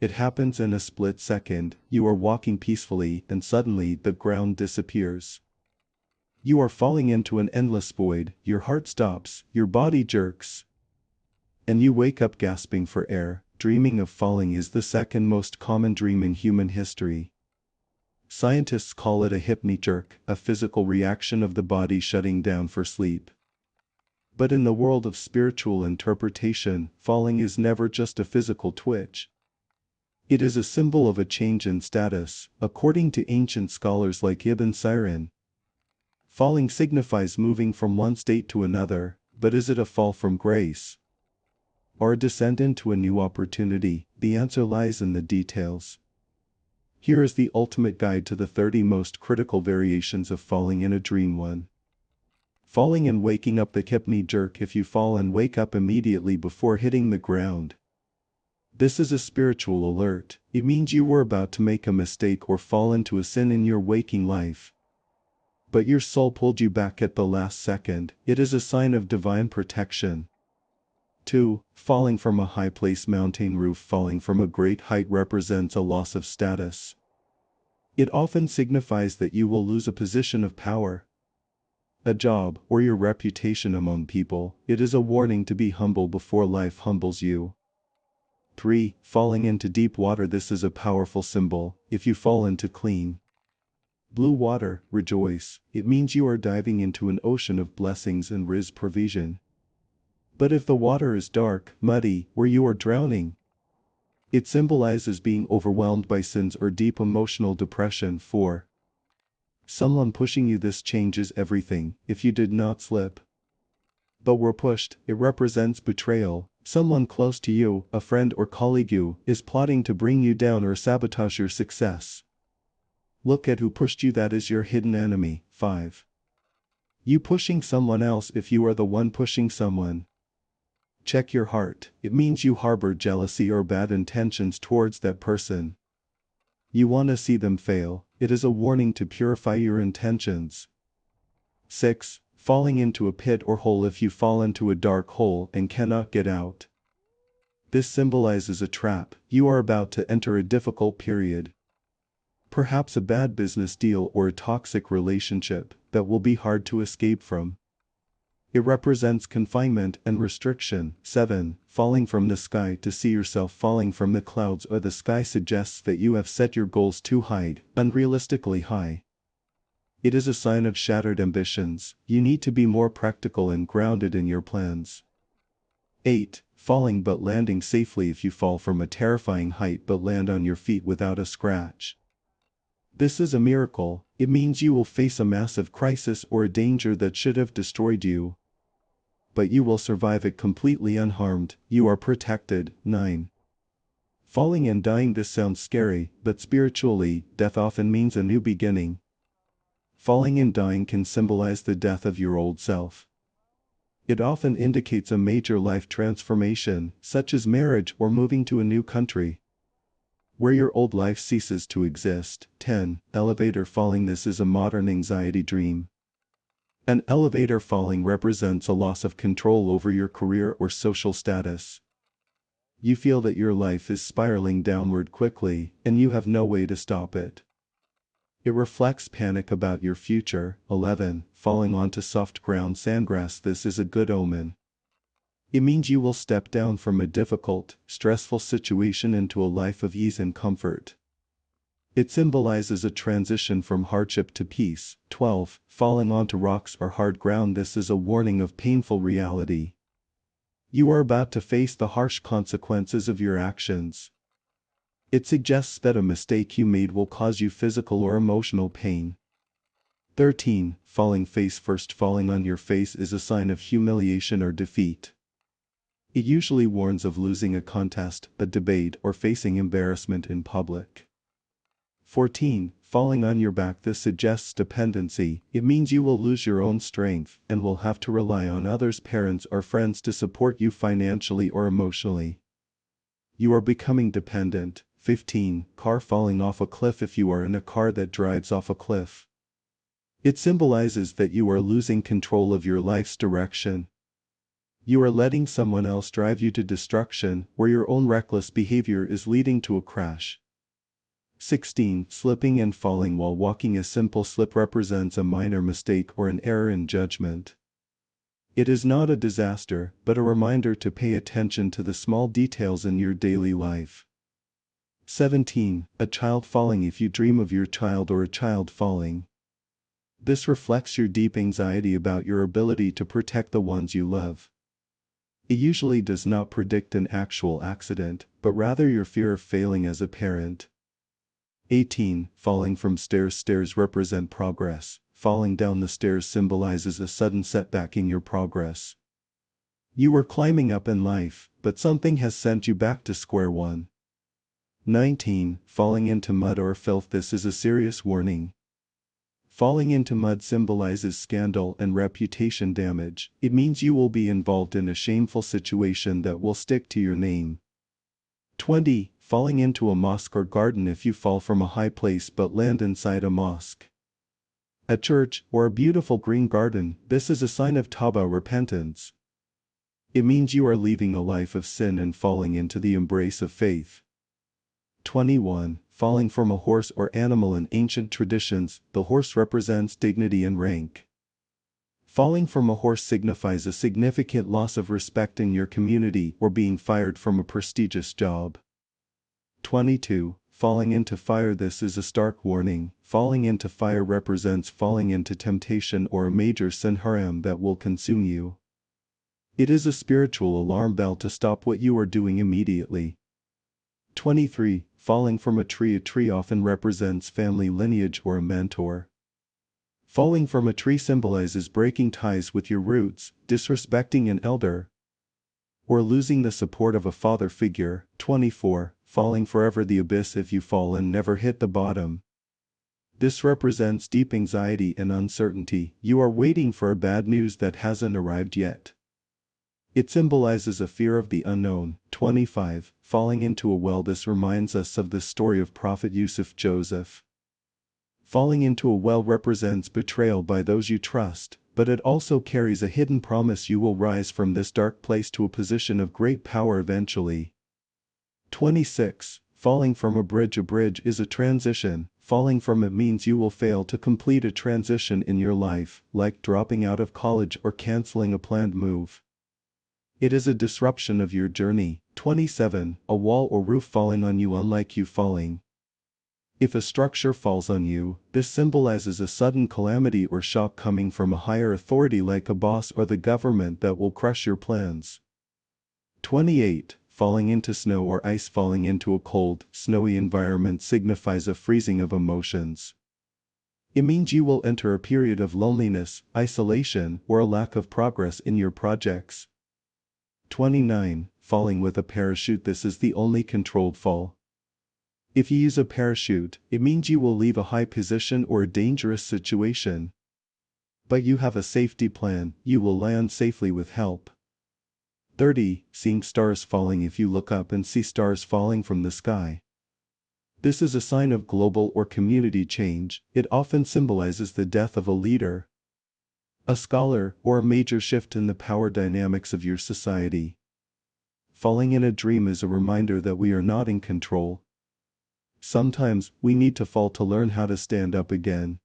It happens in a split second. You are walking peacefully and suddenly the ground disappears. You are falling into an endless void, your heart stops, your body jerks, and you wake up gasping for air. Dreaming of falling is the second most common dream in human history. Scientists call it a hypnic jerk, a physical reaction of the body shutting down for sleep. But in the world of spiritual interpretation, falling is never just a physical twitch. It is a symbol of a change in status, according to ancient scholars like Ibn Sirin. Falling signifies moving from one state to another, but is it a fall from grace, or a descent into a new opportunity? The answer lies in the details. Here is the ultimate guide to the 30 most critical variations of falling in a dream. 1. Falling and waking up. The hypnic jerk. If you fall and wake up immediately before hitting the ground, this is a spiritual alert. It means you were about to make a mistake or fall into a sin in your waking life, but your soul pulled you back at the last second. It is a sign of divine protection. 2. Falling from a high place. Mountain roof. Falling from a great height represents a loss of status. It often signifies that you will lose a position of power, a job, or your reputation among people. It is a warning to be humble before life humbles you. 3. Falling into deep water. This is a powerful symbol. If you fall into clean blue water, rejoice. It means you are diving into an ocean of blessings and Rizq provision. But if the water is dark, muddy, or you are drowning, it symbolizes being overwhelmed by sins or deep emotional depression. 4. Someone pushing you. This changes everything. If you did not slip, but were pushed, it represents betrayal. Someone close to you, a friend or colleague, is plotting to bring you down or sabotage your success. Look at who pushed you. That is your hidden enemy. 5. You pushing someone else. If you are the one pushing someone, check your heart. It means you harbor jealousy or bad intentions towards that person. You want to see them fail. It is a warning to purify your intentions. 6. Falling into a pit or hole. If you fall into a dark hole and cannot get out, this symbolizes a trap. You are about to enter a difficult period, perhaps a bad business deal or a toxic relationship that will be hard to escape from. It represents confinement and restriction. 7. Falling from the sky. To see yourself falling from the clouds or the sky suggests that you have set your goals too high, unrealistically high. It is a sign of shattered ambitions. You need to be more practical and grounded in your plans. 8. Falling but landing safely. If you fall from a terrifying height but land on your feet without a scratch, this is a miracle. It means you will face a massive crisis or a danger that should have destroyed you, but you will survive it completely unharmed. You are protected. 9. Falling and dying. This sounds scary, but spiritually, death often means a new beginning. Falling and dying can symbolize the death of your old self. It often indicates a major life transformation, such as marriage or moving to a new country, where your old life ceases to exist. 10. Elevator falling. This is a modern anxiety dream. An elevator falling represents a loss of control over your career or social status. You feel that your life is spiraling downward quickly, and you have no way to stop it. It reflects panic about your future. 11. Falling onto soft ground. Sandgrass. This is a good omen. It means you will step down from a difficult, stressful situation into a life of ease and comfort. It symbolizes a transition from hardship to peace. 12. Falling onto rocks or hard ground. This is a warning of painful reality. You are about to face the harsh consequences of your actions. It suggests that a mistake you made will cause you physical or emotional pain. 13. Falling face first. Falling on your face is a sign of humiliation or defeat. It usually warns of losing a contest, a debate, or facing embarrassment in public. 14. Falling on your back. This suggests dependency. It means you will lose your own strength and will have to rely on others, parents or friends, to support you financially or emotionally. You are becoming dependent. 15. Car falling off a cliff. If you are in a car that drives off a cliff, it symbolizes that you are losing control of your life's direction. You are letting someone else drive you to destruction, where your own reckless behavior is leading to a crash. 16. Slipping and falling while walking. A simple slip represents a minor mistake or an error in judgment. It is not a disaster, but a reminder to pay attention to the small details in your daily life. 17. A child falling. If you dream of your child or a child falling, this reflects your deep anxiety about your ability to protect the ones you love. It usually does not predict an actual accident, but rather your fear of failing as a parent. 18. Falling from stairs. Stairs represent progress. Falling down the stairs symbolizes a sudden setback in your progress. You were climbing up in life, but something has sent you back to square one. 19. Falling into mud or filth. This is a serious warning. Falling into mud symbolizes scandal and reputation damage. It means you will be involved in a shameful situation that will stick to your name. 20. Falling into a mosque or garden. If you fall from a high place but land inside a mosque, a church, or a beautiful green garden, this is a sign of Tawbah, repentance. It means you are leaving a life of sin and falling into the embrace of faith. 21. Falling from a horse or animal. In ancient traditions, the horse represents dignity and rank. Falling from a horse signifies a significant loss of respect in your community or being fired from a prestigious job. 22. Falling into fire. This is a stark warning. Falling into fire represents falling into temptation or a major sin haram that will consume you. It is a spiritual alarm bell to stop what you are doing immediately. 23. Falling from a tree. A tree often represents family lineage or a mentor. Falling from a tree symbolizes breaking ties with your roots, disrespecting an elder, or losing the support of a father figure. 24. Falling forever. The abyss. If you fall and never hit the bottom, this represents deep anxiety and uncertainty. You are waiting for a bad news that hasn't arrived yet. It symbolizes a fear of the unknown. 25. Falling into a well. This reminds us of the story of Prophet Yusuf. Joseph. Falling into a well represents betrayal by those you trust, but it also carries a hidden promise: you will rise from this dark place to a position of great power eventually. 26. Falling from a bridge. A bridge is a transition. Falling from it means you will fail to complete a transition in your life, like dropping out of college or canceling a planned move. It is a disruption of your journey. 27. A wall or roof falling on you. Unlike you falling, if a structure falls on you, this symbolizes a sudden calamity or shock coming from a higher authority like a boss or the government that will crush your plans. 28. Falling into snow or ice. Falling into a cold, snowy environment signifies a freezing of emotions. It means you will enter a period of loneliness, isolation, or a lack of progress in your projects. 29. Falling with a parachute. This is the only controlled fall. If you use a parachute, it means you will leave a high position or a dangerous situation. But you have a safety plan. You will land safely with help. 30. Seeing stars falling. If you look up and see stars falling from the sky, this is a sign of global or community change. It often symbolizes the death of a leader, a scholar, or a major shift in the power dynamics of your society. Falling in a dream is a reminder that we are not in control. Sometimes, we need to fall to learn how to stand up again.